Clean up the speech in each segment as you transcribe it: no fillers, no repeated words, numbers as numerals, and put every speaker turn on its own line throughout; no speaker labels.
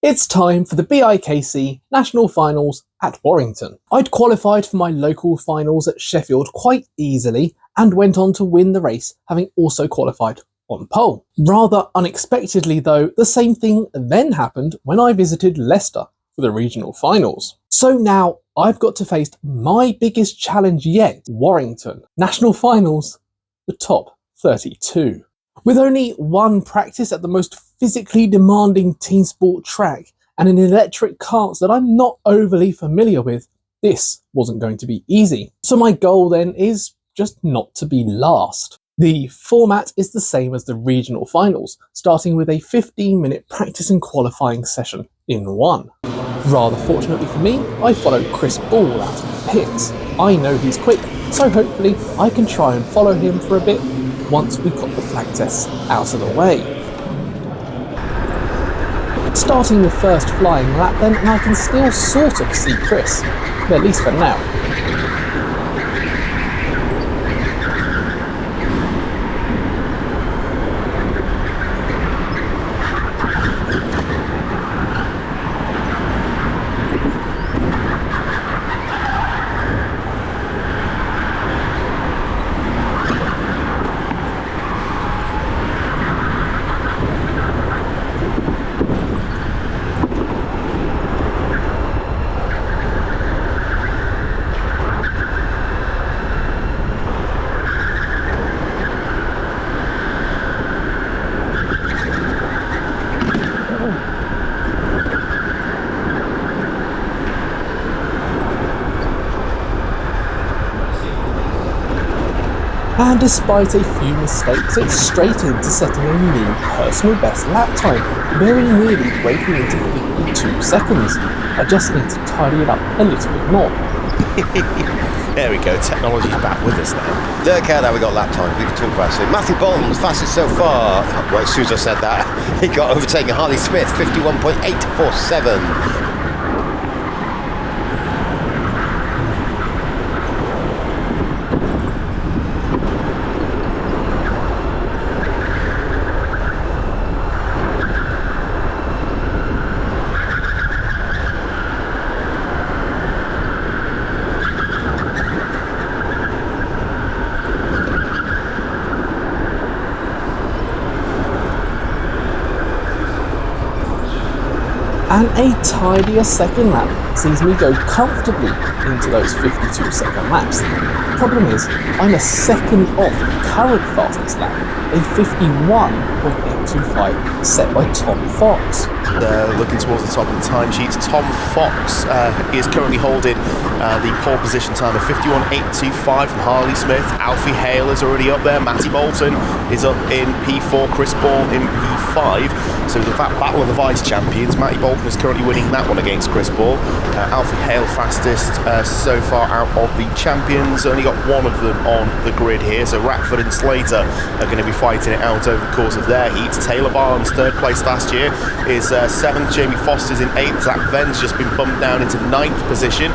It's time for the BIKC National Finals at Warrington. I'd qualified for my local finals at Sheffield quite easily and went on to win the race, having also qualified on pole. Rather unexpectedly though, the same thing then happened when I visited Leicester for the regional finals. So now I've got to face my biggest challenge yet, Warrington. National Finals, the top 32. With only one practice at the most physically demanding team sport track and an electric kart that I'm not overly familiar with, this wasn't going to be easy. So my goal then is just not to be last. The format is the same as the regional finals, starting with a 15-minute practice and qualifying session in one. Rather fortunately for me, I followed Chris Ball out of the pits. I know he's quick, so hopefully I can try and follow him for a bit once we've got the flag tests out of the way. Starting the first flying lap then, and I can still sort of see Chris, at least for now. And despite a few mistakes, it's straight into setting a new personal best lap time, very nearly breaking into 52 seconds. I just need to tidy it up a little bit more.
There we go, technology's back with us now.
Look how now we got lap time, we can talk about it. Matthew Bolton's fastest so far. Well, as soon as I said that, he got overtaken Harley Smith, 51.847.
And a tidier second lap sees me go comfortably into those 52-second laps. Problem is, I'm a second off the current fastest lap, a 51.825 set by Tom Fox.
Looking towards the top of the timesheets, Tom Fox is currently holding the pole position time of 51.825 from Harley Smith. Alfie Hale is already up there. Matty Bolton is up in P4, Chris Ball in P5. So the battle of the vice champions, Matty Bolton is currently winning that one against Chris Ball. Alfie Hale fastest so far out of the champions. Only got one of them on the grid here, so Ratford and Slater are going to be fighting it out over the course of their heats. Taylor Barnes, third place last year, is 7th. Jamie Foster's in 8th. Zach Venn's just been bumped down into 9th position.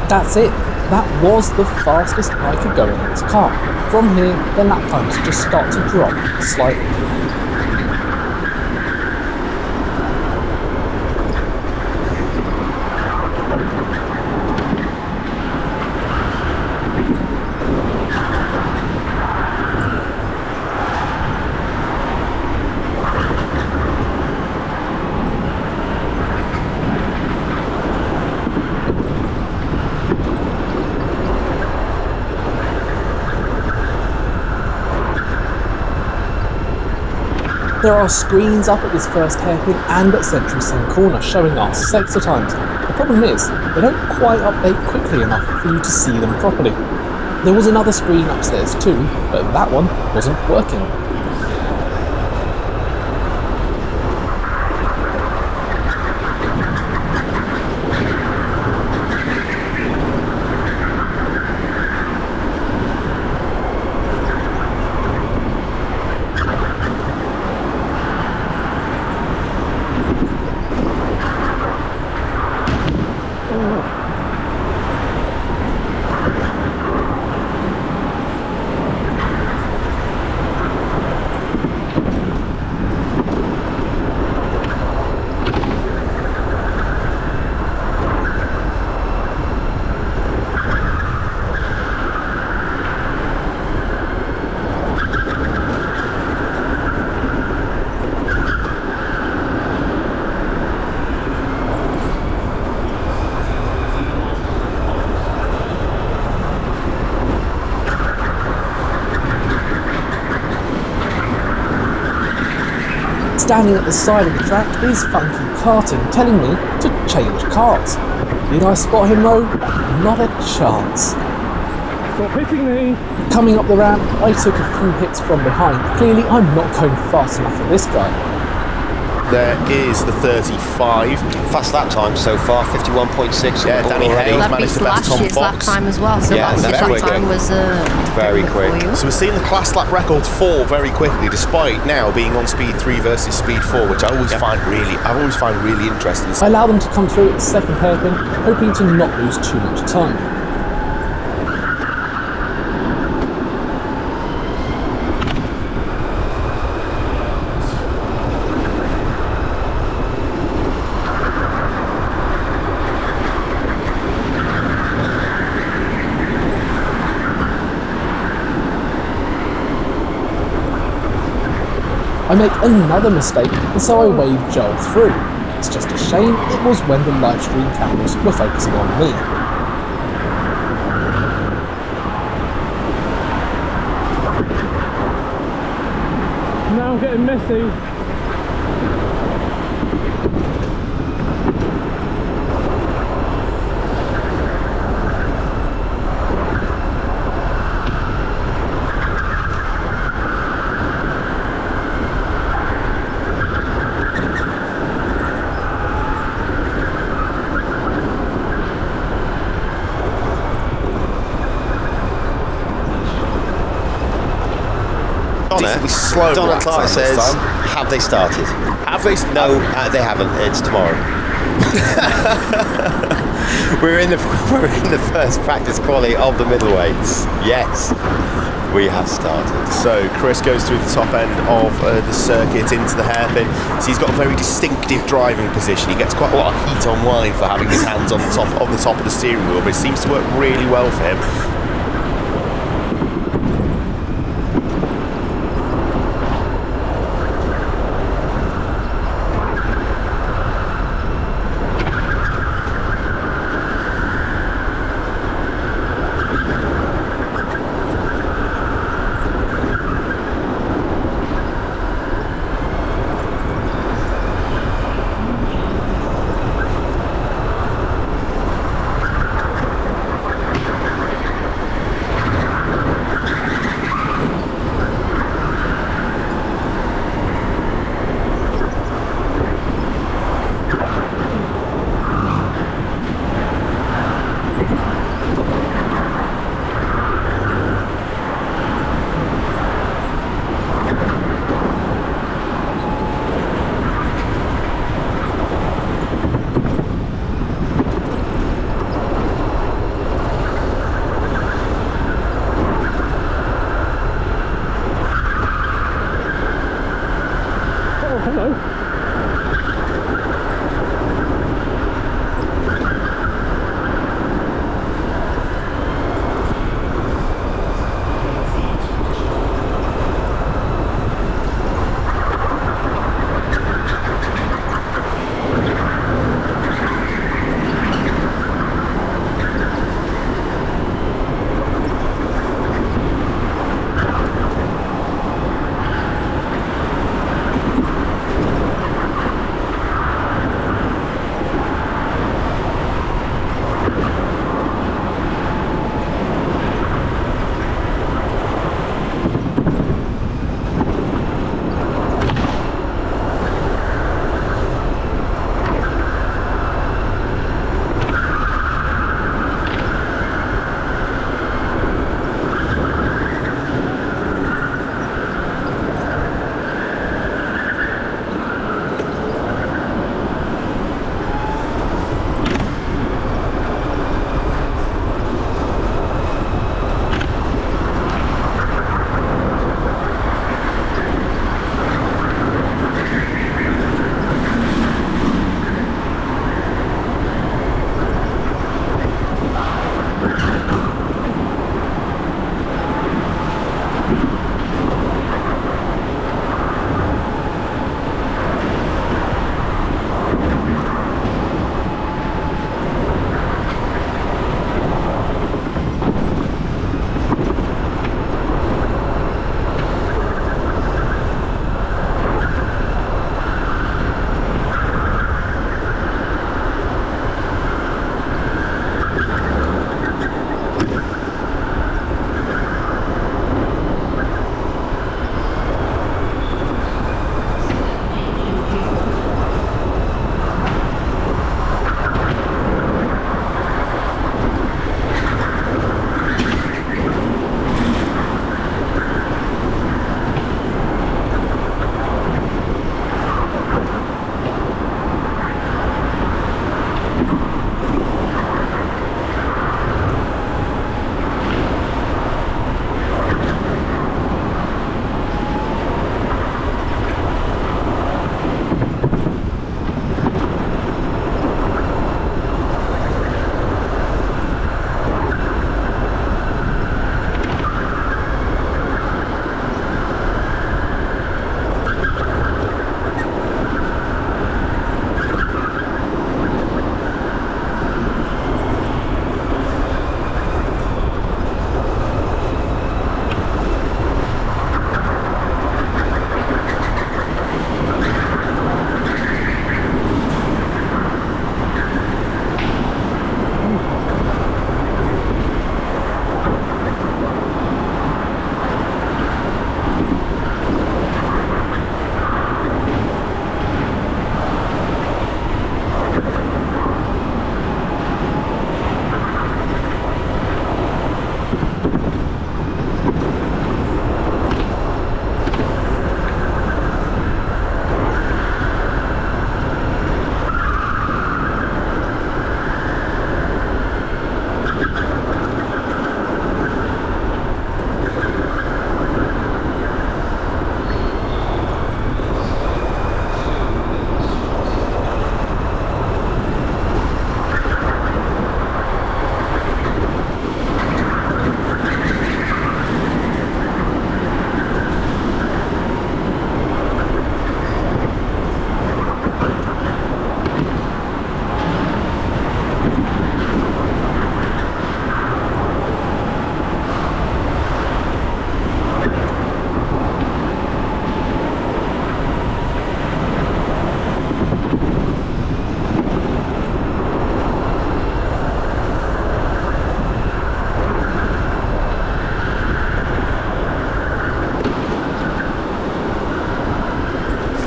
That's it. That was the fastest I could go in this car. From here, the lap times just start to drop slightly. There are screens up at this first hairpin and at Century Sun Corner showing our sector times. The problem is, they don't quite update quickly enough for you to see them properly. There was another screen upstairs too, but that one wasn't working. Standing at the side of the track is Funky Karting telling me to change cars. Did I spot him though? Not a chance.
Stop hitting me!
Coming up the ramp, I took a few hits from behind. Clearly I'm not going fast enough for this guy.
There is the 35.
Fast lap time so far, 51.6.
Yeah, Danny Hales
That
managed
beats
to best
last
Tom
year's lap
Fox.
time as well, so
Yeah,
last year's
very
lap time
quick.
was
Very quick.
for you.
So we're seeing the class lap record fall very quickly, despite now being on speed 3 versus speed 4, which I always find really interesting.
I allow them to come through at the second hairpin, hoping to not lose too much time. I make another mistake, and so I wave Joel through. It's just a shame it was when the live stream cameras were focusing on me.
Now I'm getting messy.
Decently slow
Donna
lap
Clark
time
says,
this time.
have they started?
Have they?
No, they haven't. It's tomorrow. we're in the first practice quali of the middleweights. Yes, we have started.
So Chris goes through the top end of the circuit into the hairpin. So he's got a very distinctive driving position. He gets quite a lot of heat online for having his hands on the top of the steering wheel, but it seems to work really well for him.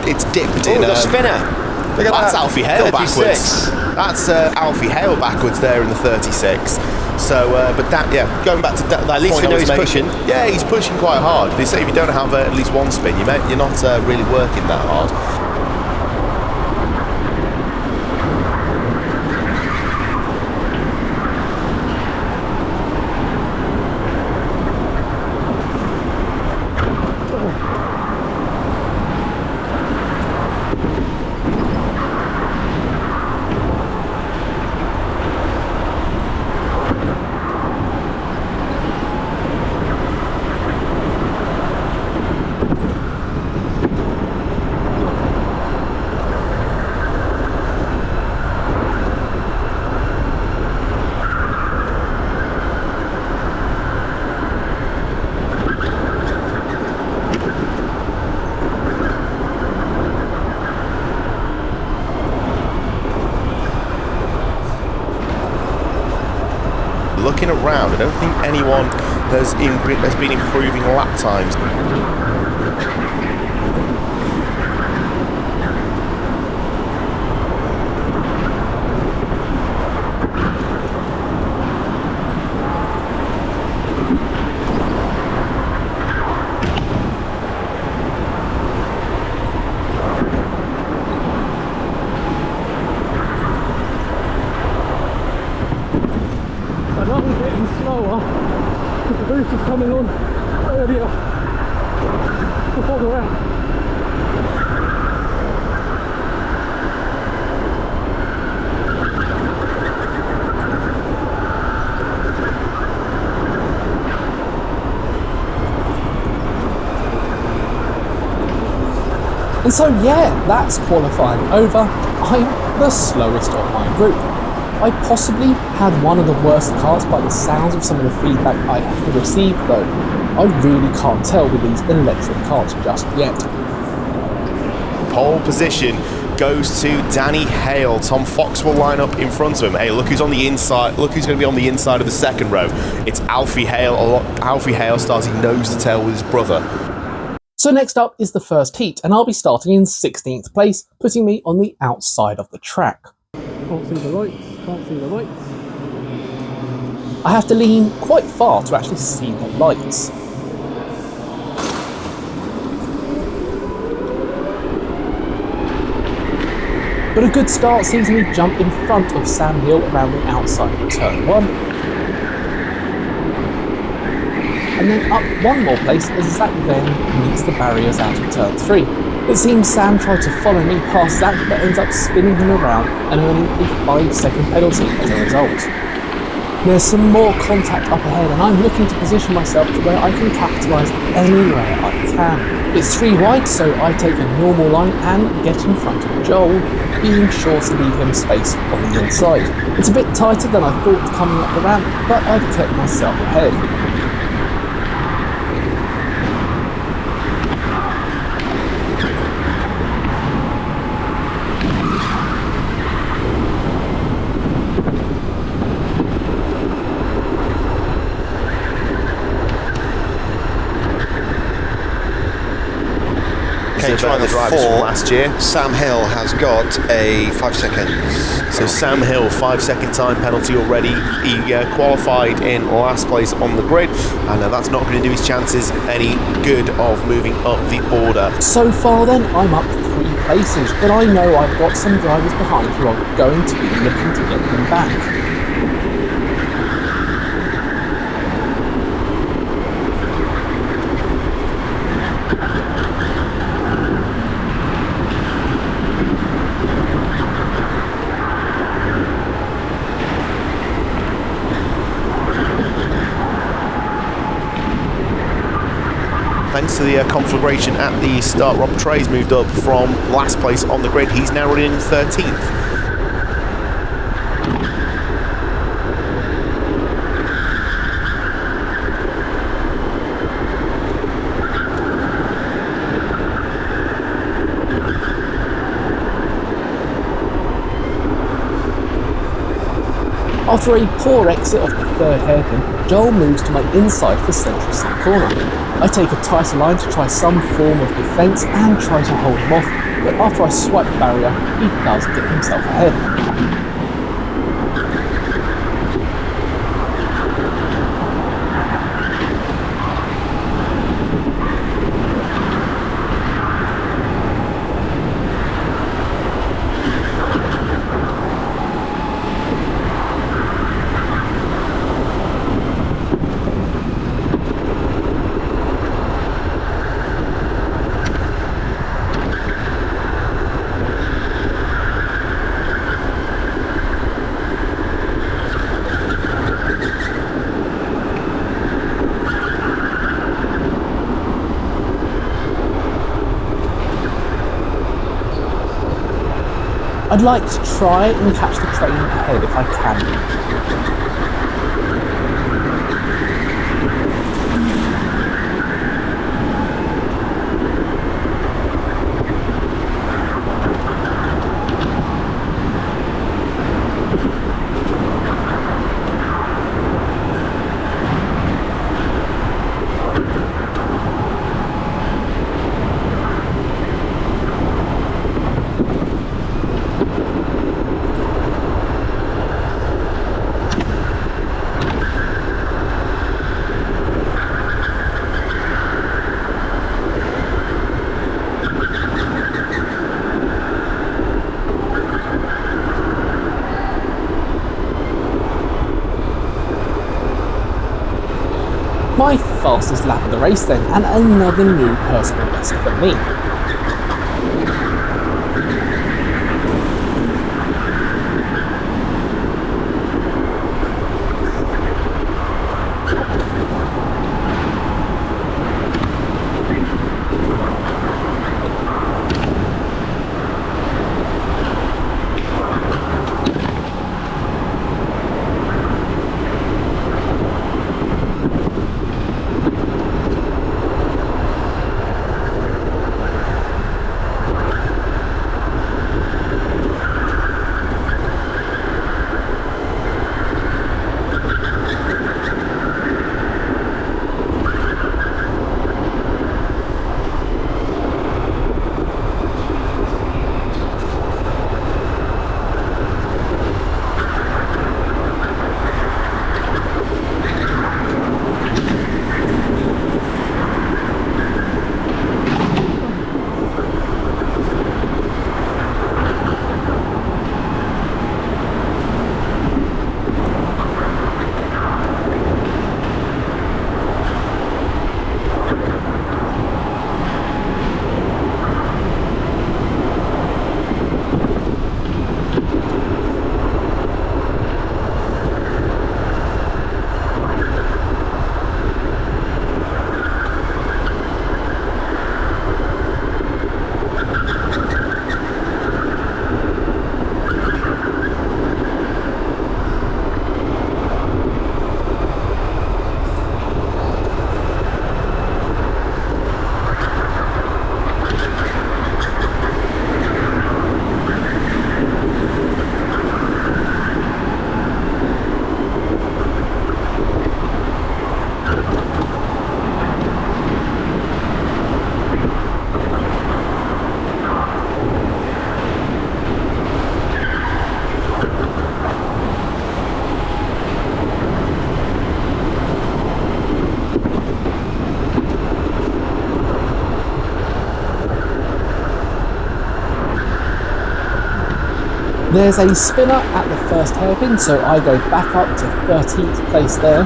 it's dipped
Oh,
in.
the spinner. Look at
That's
that.
Alfie Hale
36.
backwards. That's Alfie Hale backwards there in the 36. So, but that, yeah, going back to that
At least
point
we know
I was
he's
making,
pushing.
Yeah, he's pushing quite hard. They say if you don't have at least one spin, you're not really working that hard. Looking around, I don't think anyone has been improving lap times.
And that was getting slower because the boost is coming on earlier before the round.
And so yeah, that's qualifying over. I'm the slowest of my group. I possibly had one of the worst carts by the sounds of some of the feedback I have received though. I really can't tell with these electric carts just yet.
Pole position goes to Danny Hale. Tom Fox will line up in front of him. Hey, look who's on the inside. Look who's going to be on the inside of the second row. It's Alfie Hale. Alfie Hale starting nose to tail with his brother.
So next up is the first heat, and I'll be starting in 16th place, putting me on the outside of the track.
Can't see the lights, can't see the lights.
I have to lean quite far to actually see the lights. But a good start sees me jump in front of Sam Hill around the outside of turn 1. And then up one more place as Zach then meets the barriers out of turn 3. It seems Sam tried to follow me past Zach but ends up spinning him around and earning a 5-second penalty as a result. There's some more contact up ahead and I'm looking to position myself to where I can capitalise anywhere I can. It's 3 wide, so I take a normal line and get in front of Joel, being sure to leave him space on the inside. It's a bit tighter than I thought coming up the ramp, but I've kept myself ahead.
Trying
the
the
drivers from
4,
last year.
Sam Hill has got a 5 seconds.
So Sam Hill, 5-second time penalty already. He qualified in last place on the grid, and that's not going to do his chances any good of moving up the order.
So far then, I'm up 3 places, but I know I've got some drivers behind who are going to be looking to get them back.
Thanks to the conflagration at the start, Rob Trey's moved up from last place on the grid. He's now running in 13th.
After a poor exit off the third hairpin, Joel moves to my inside for central C corner. I take a tighter line to try some form of defence and try to hold him off, but after I swipe the barrier, he does get himself ahead. I'd like to try and catch the train ahead if I can. My fastest lap of the race then, and another new personal best for me. There's a spinner at the first hairpin, so I go back up to 13th place there.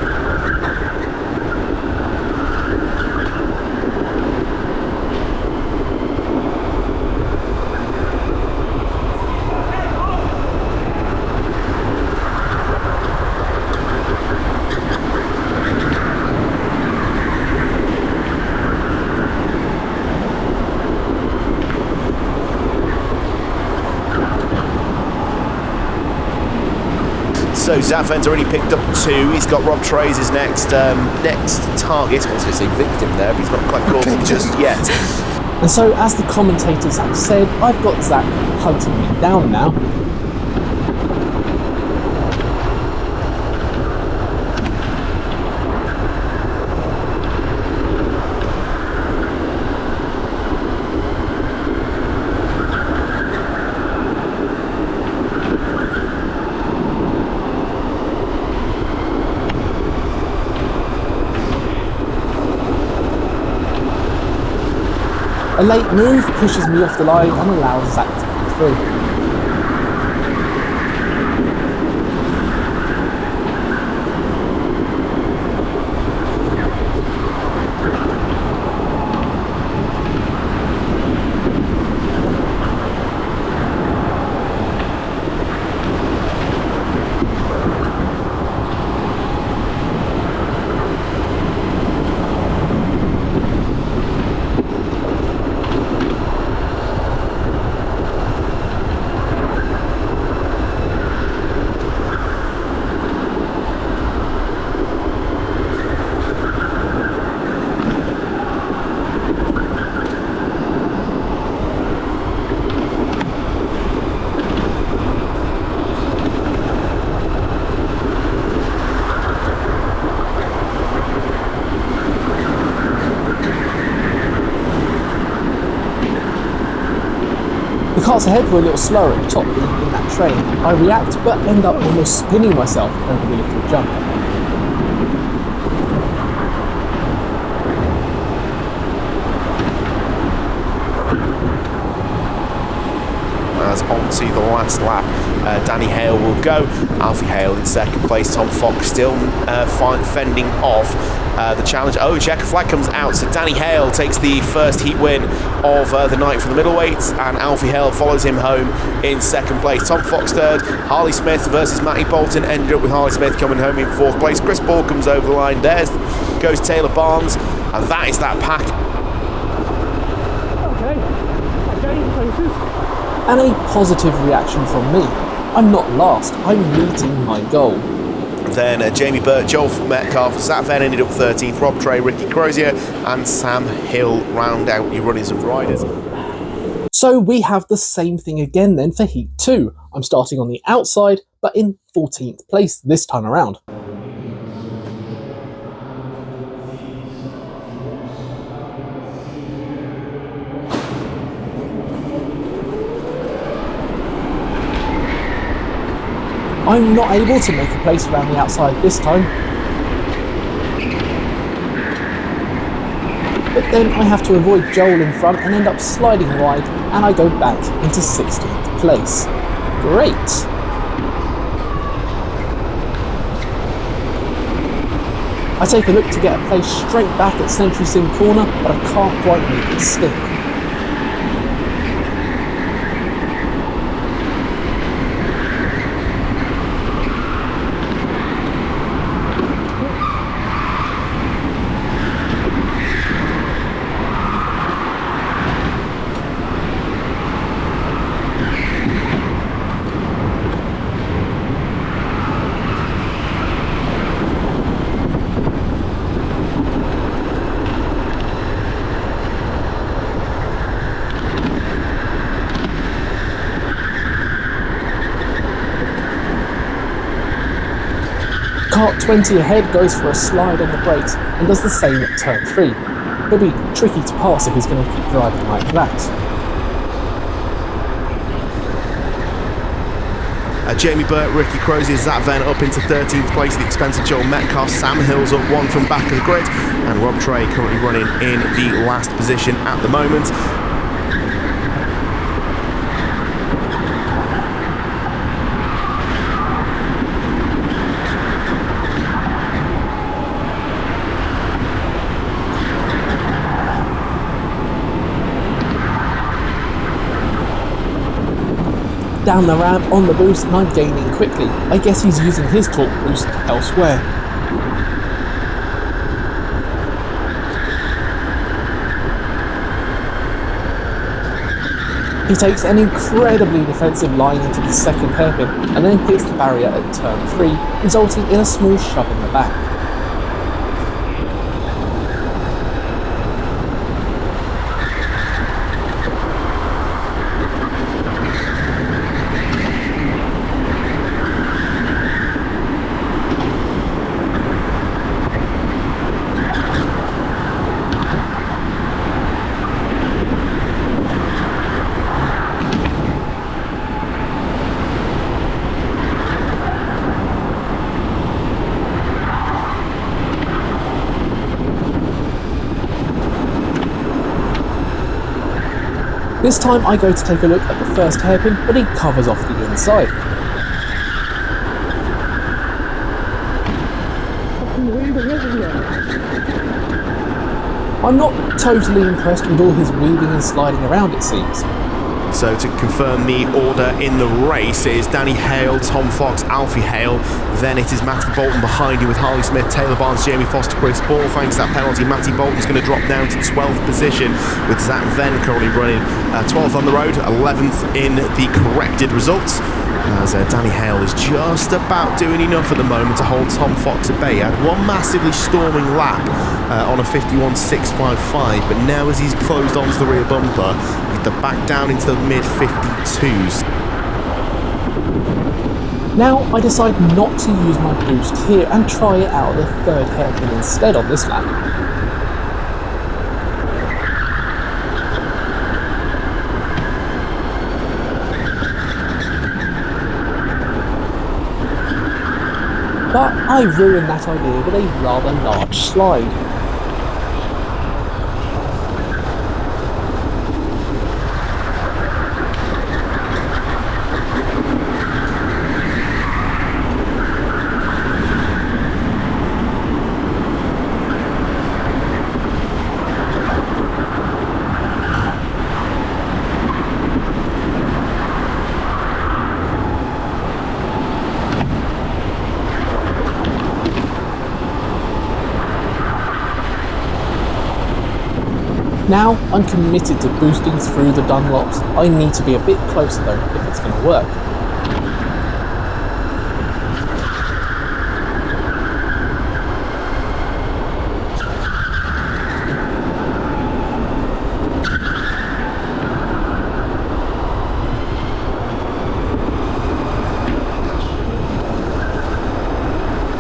So Zafen's already picked up 2. He's got Rob Trays' next target. I was going to say victim there, but he's not quite caught him just yet.
And so, as the commentators have said, I've got Zach hunting me down now. A late move pushes me off the line and allows Zach to come through. The carts ahead were a little slower at the top being in that train. I react but end up almost spinning myself over the little jump.
As on to the last lap, Danny Hale will go. Alfie Hale in second place. Tom Fox still fending off the challenge. Oh, checker flag comes out, so Danny Hale takes the first heat win of the night for the Middleweights, and Alfie Hale follows him home in second place. Tom Fox third. Harley Smith versus Matty Bolton ended up with Harley Smith coming home in fourth place. Chris Ball comes over the line. There goes Taylor Barnes, and that is that pack.
Okay, again, places.
And a positive reaction from me. I'm not last, I'm meeting my goal.
Then Jamie Burt, Joel Metcalf, Zach Venn ended up 13th, Rob Trey, Ricky Crozier and Sam Hill round out your runners and riders.
So we have the same thing again then for Heat 2. I'm starting on the outside, but in 14th place this time around. I'm not able to make a place around the outside this time. But then I have to avoid Joel in front and end up sliding wide, and I go back into 16th place. Great! I take a look to get a place straight back at Century Sim corner, but I can't quite make it stick. Kart 20 ahead goes for a slide on the brakes and does the same at turn 3. He'll be tricky to pass if he's going to keep driving like that.
Jamie Burt, Ricky Crozier, Zach Venn up into 13th place at the expense of Joel Metcalf. Sam Hill's up one from back of the grid, and Rob Trey currently running in the last position at the moment.
Down the ramp on the boost and I'm gaining quickly. I guess he's using his torque boost elsewhere. He takes an incredibly defensive line into the second hairpin and then hits the barrier at turn 3, resulting in a small shove in the back. This time I go to take a look at the first hairpin, but he covers off the inside. I'm not totally impressed with all his weaving and sliding around, it seems.
So to confirm the order in the race, it is Danny Hale, Tom Fox, Alfie Hale, then it is Matty Bolton behind him with Harley Smith, Taylor Barnes, Jamie Foster, Chris Ball. Thanks to that penalty, Matty Bolton's going to drop down to 12th position, with Zach Venn currently running 12th on the road, 11th in the corrected results, as Danny Hale is just about doing enough at the moment to hold Tom Fox at bay. He had one massively storming lap on a 51.655, but now as he's closed onto the rear bumper, he's back down into the mid-52s.
Now I decide not to use my boost here and try it out the third hairpin instead on this lap. But I ruined that idea with a rather large slide. Now I'm committed to boosting through the Dunlops. I need to be a bit closer though if it's going to work.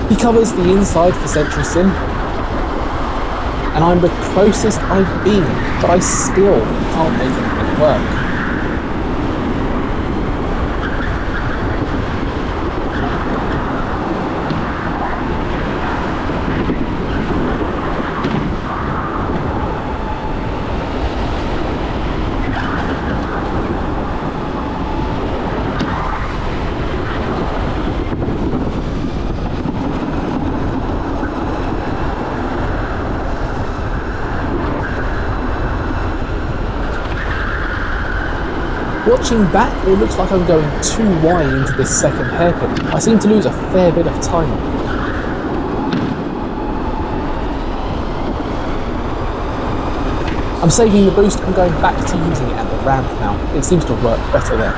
He covers the inside for Century Sim, and I'm the closest I've been, but I still can't make anything work. Watching back, it looks like I'm going too wide into this second hairpin. I seem to lose a fair bit of time. I'm saving the boost and going back to using it at the ramp now. It seems to work better there.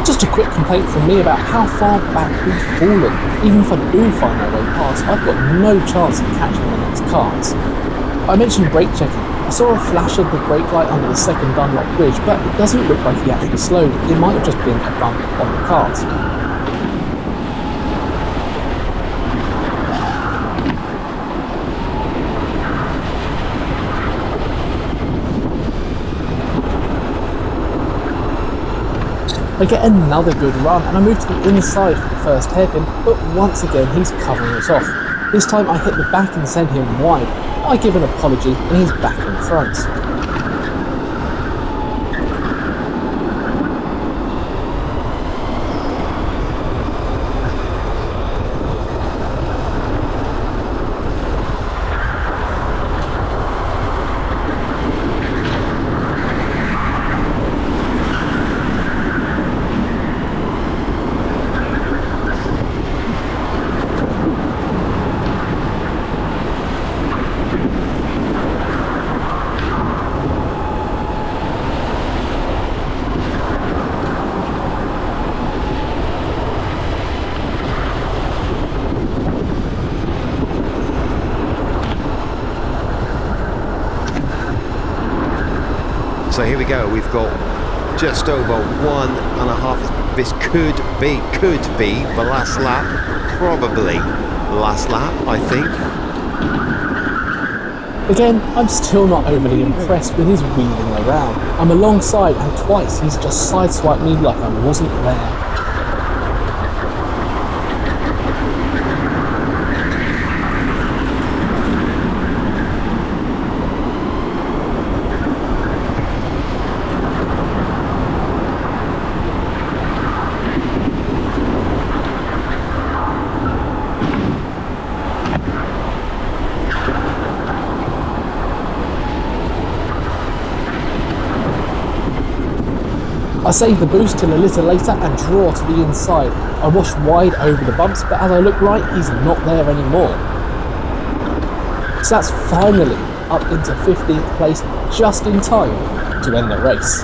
Just a quick complaint from me about how far back we've fallen. Even if I do find my way past, I've got no chance of catching the next cars. I mentioned brake checking. I saw a flash of the brake light under the second Dunlop bridge, but it doesn't look like he actually slowed. It might have just been a bump on the cars. I get another good run and I move to the inside for the first hairpin, but once again he's covering us off. This time I hit the back and send him wide. I give an apology and he's back in front.
So here we go. We've got just over 1.5. This could be the last lap. Probably last lap, I think.
Again, I'm still not overly impressed with his wheeling around. I'm alongside and twice he's just sideswiped me like I wasn't there. I save the boost till a little later and draw to the inside. I wash wide over the bumps, but as I look right, he's not there anymore. So that's finally up into 15th place, just in time to end the race.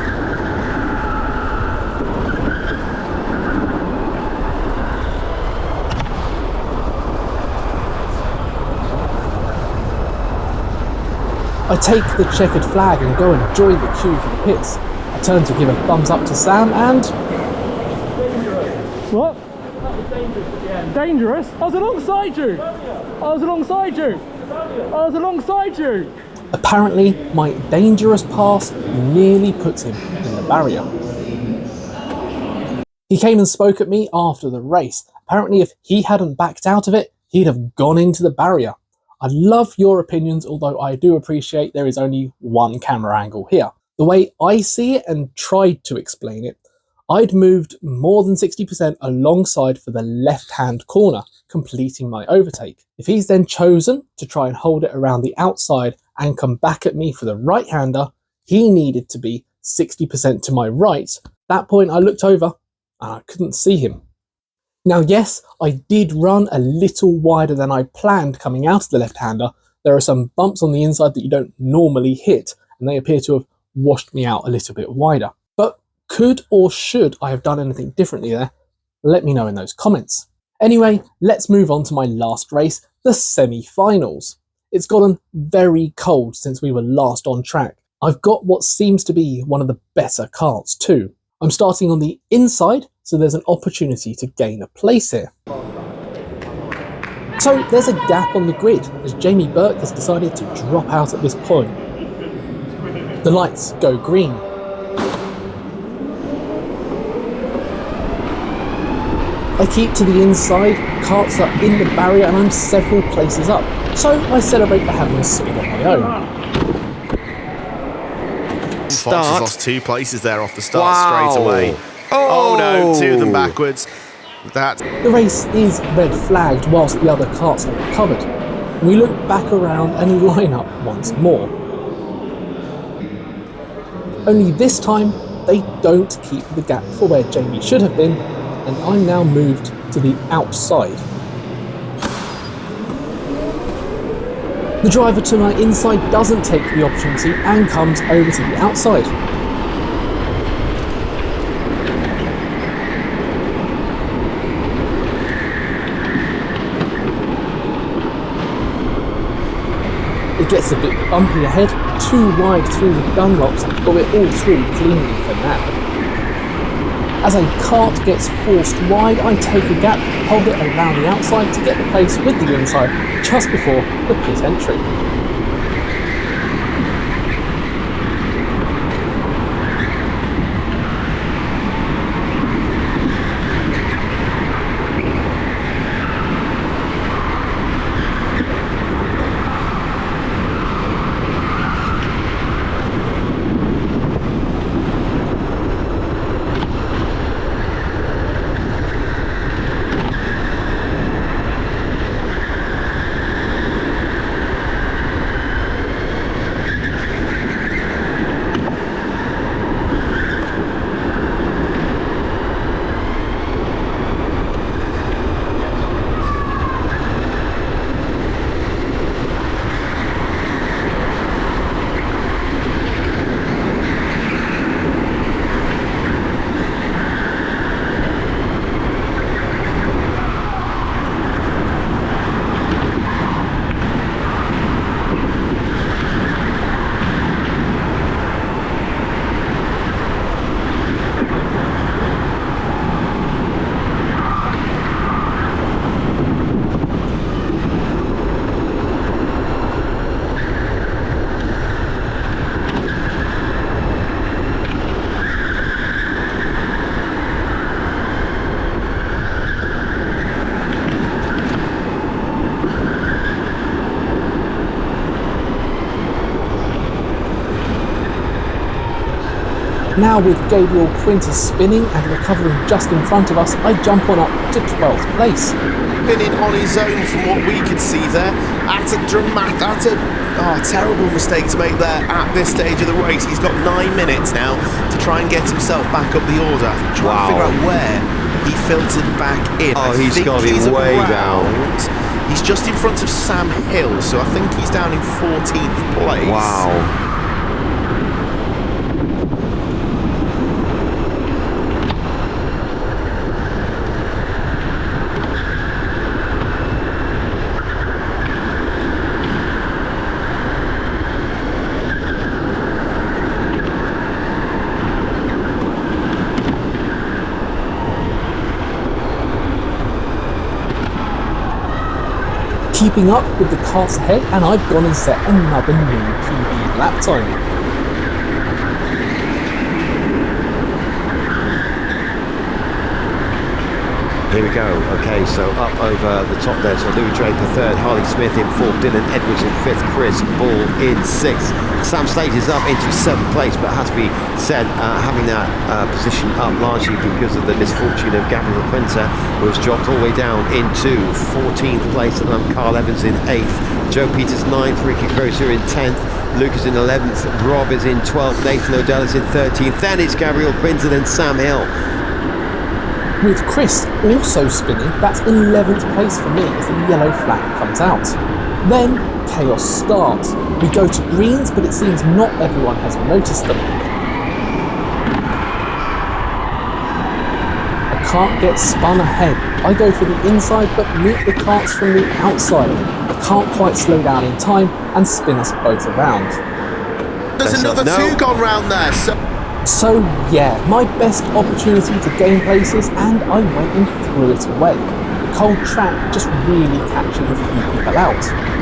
I take the checkered flag and go and join the queue for the pits. I turn to give a thumbs up to Sam and...
What? That was dangerous at the end. Dangerous? I was alongside you! I was alongside you! I was alongside you!
Apparently, my dangerous pass nearly puts him in the barrier. He came and spoke at me after the race. Apparently, if he hadn't backed out of it, he'd have gone into the barrier. I love your opinions, although I do appreciate there is only one camera angle here. The way I see it and tried to explain it, I'd moved more than 60% alongside for the left-hand corner, completing my overtake. If he's then chosen to try and hold it around the outside and come back at me for the right-hander, he needed to be 60% to my right. At that point I looked over and I couldn't see him. Now yes, I did run a little wider than I planned coming out of the left-hander. There are some bumps on the inside that you don't normally hit, and they appear to have washed me out a little bit wider. But could or should I have done anything differently there? Let me know in those comments. Anyway, let's move on to my last race, the semi-finals. It's gotten very cold since we were last on track. I've got what seems to be one of the better karts too. I'm starting on the inside, so there's an opportunity to gain a place here. So there's a gap on the grid as Jamie Burke has decided to drop out at this point. The lights go green. I keep to the inside, karts are in the barrier and I'm several places up, so I celebrate by having a spin on my own.
Fox has lost 2 places there off the start straight away. Oh no, 2 of them backwards.
The race is red flagged whilst the other karts are recovered. We look back around and line up once more. Only this time, they don't keep the gap for where Jamie should have been, and I'm now moved to the outside. The driver to my inside doesn't take the opportunity and comes over to the outside. It gets a bit bumpy ahead, too wide through the Dunlops, but we're all through cleanly for now. As a kart gets forced wide, I take a gap, hold it around the outside to get the place with the inside just before the pit entry. Now with Gabriel Quinter spinning and recovering just in front of us, I jump on up to 12th place.
Spinning on his own from what we could see there. That's a terrible mistake to make there at this stage of the race. He's got 9 minutes now to try and get himself back up the order. Trying to figure out where he filtered back in.
Oh, he's got to be way down.
He's just in front of Sam Hill, so I think he's down in 14th place.
Wow.
Keeping up with the karts ahead, and I've gone and set another new PB lap time.
Here we go. Okay, so up over the top there. So Louis Draper third, Harley Smith in fourth, Dylan Edwards in fifth, Chris Ball in sixth. Sam Slade is up into seventh place, but has to be said, having that position up largely because of the misfortune of Gabriel Quinter, who has dropped all the way down into 14th place, and Carl Evans in 8th, Joe Peters 9th, Ricky Crozier in 10th, Lucas in 11th, Rob is in 12th, Nathan O'Dell is in 13th, then it's Gabriel Quinter, then Sam Hill.
With Chris also spinning, that's 11th place for me as the yellow flag comes out. Then chaos starts. We go to greens, but it seems not everyone has noticed them. A kart gets spun ahead. I go for the inside, but meet the karts from the outside. I can't quite slow down in time and spin us both around.
There's another two gone round there.
So yeah, my best opportunity to gain places, and I went and threw it away. The cold track just really catching a few people out.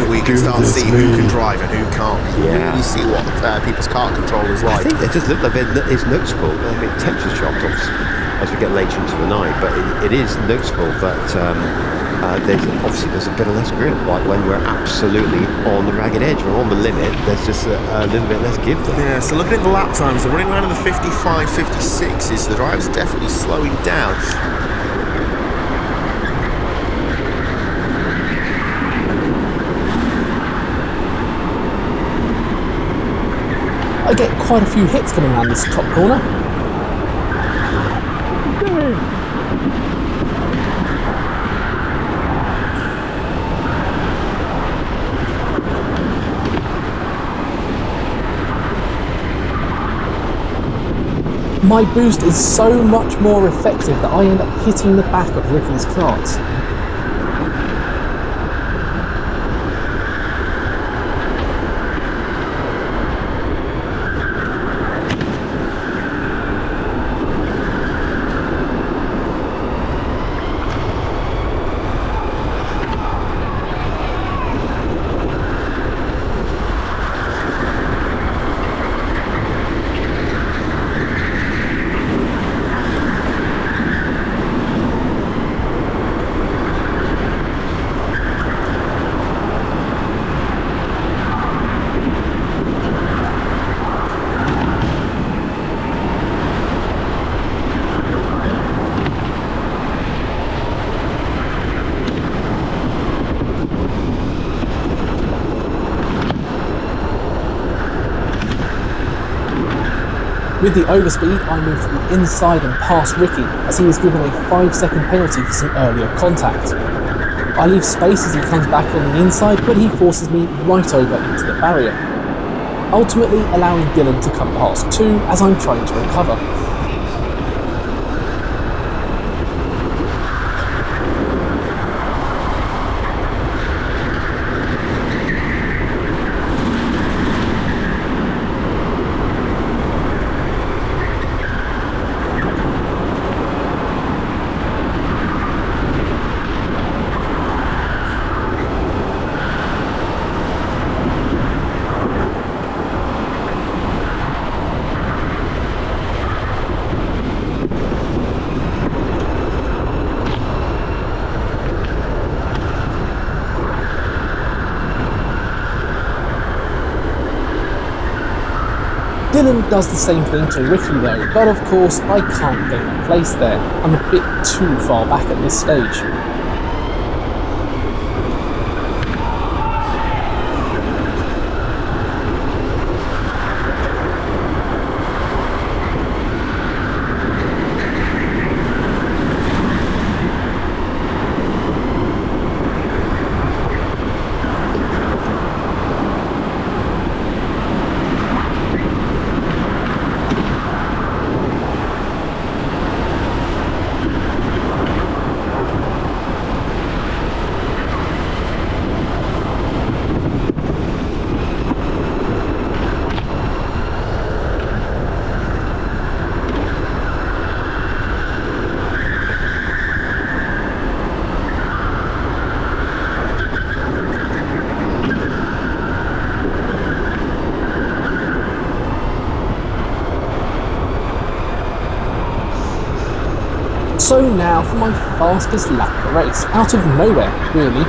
We can start to see who can drive and who can't.
Yeah.
You see what people's kart control is like.
I think they just look like it's noticeable. I mean, temperature's dropped obviously as we get later into the night, but it is noticeable that there's a bit of less grip. Like when we're absolutely on the ragged edge, we're on the limit, there's just a little bit less give there.
Yeah, so looking at the lap times, they're running around in the 55, 56s, so the drivers are definitely slowing down.
I get quite a few hits coming around this top corner. My boost is so much more effective that I end up hitting the back of Ricky's kart. With the overspeed, I move to the inside and past Ricky, as he is given a 5-second penalty for some earlier contact. I leave space as he comes back on the inside, but he forces me right over into the barrier, ultimately allowing Dylan to come past too as I'm trying to recover. Dylan does the same thing to Ricky though, but of course I can't gain a place there. I'm a bit too far back at this stage. So now for my fastest lap of the race, out of nowhere really.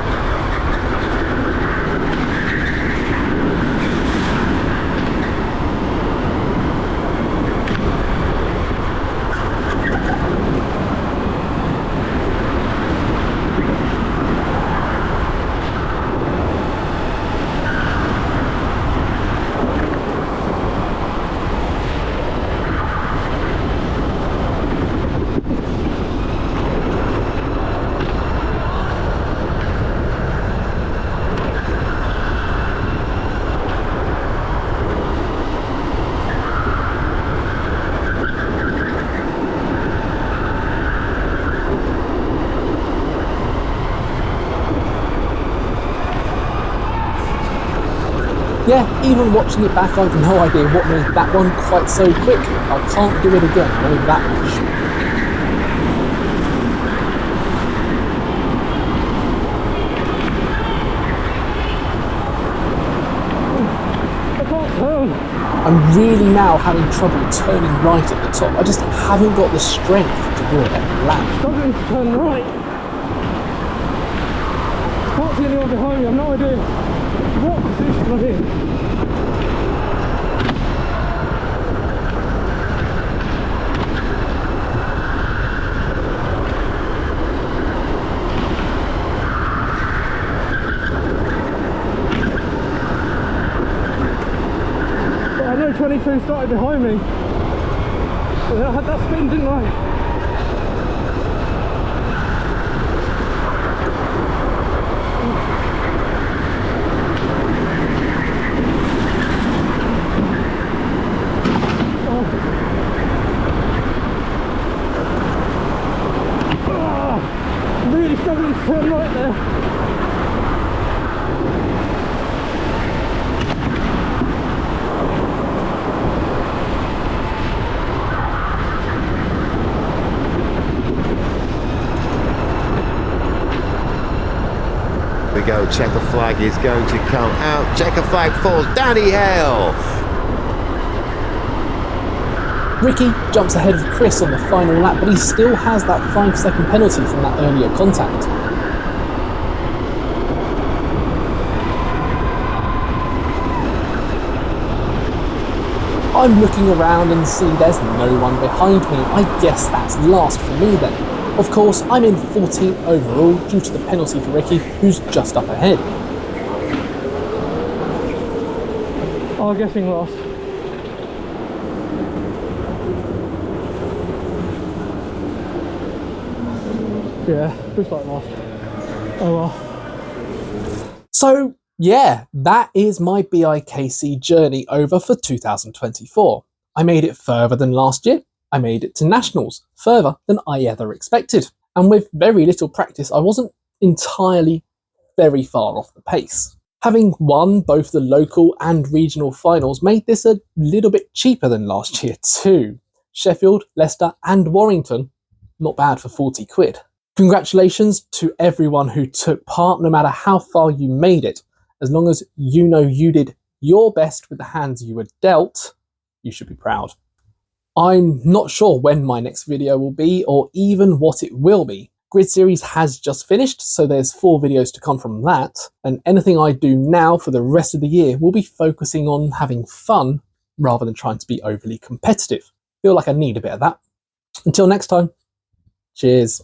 Yeah, even watching it back, I've no idea what made that one quite so quick. I can't do it again, I know that much.
I can't turn.
I'm really now having trouble turning right at the top. I just haven't got the strength to do it every lap.
Struggling to turn right. Can't see anyone behind me, I've no idea what position I'm in. But I know 22 started behind me. But I had that spin, didn't I? Really struggling to turn right there.
We go, checker flag is going to come out. Checker flag falls, Danny Hale.
Ricky jumps ahead of Chris on the final lap, but he still has that 5-second penalty from that earlier contact. I'm looking around and see there's no one behind me. I guess that's last for me then. Of course, I'm in 14th overall due to the penalty for Ricky, who's just up ahead.
I'm guessing last. Yeah, looks like last. Oh well.
So yeah, that is my BIKC journey over for 2024. I made it further than last year. I made it to Nationals, further than I ever expected. And with very little practice, I wasn't entirely very far off the pace. Having won both the local and regional finals made this a little bit cheaper than last year too. Sheffield, Leicester and Warrington, not bad for 40 quid. Congratulations to everyone who took part, no matter how far you made it. As long as you know you did your best with the hands you were dealt, you should be proud. I'm not sure when my next video will be or even what it will be. Grid Series has just finished, so there's 4 videos to come from that, and anything I do now for the rest of the year will be focusing on having fun rather than trying to be overly competitive. Feel like I need a bit of that. Until next time, cheers.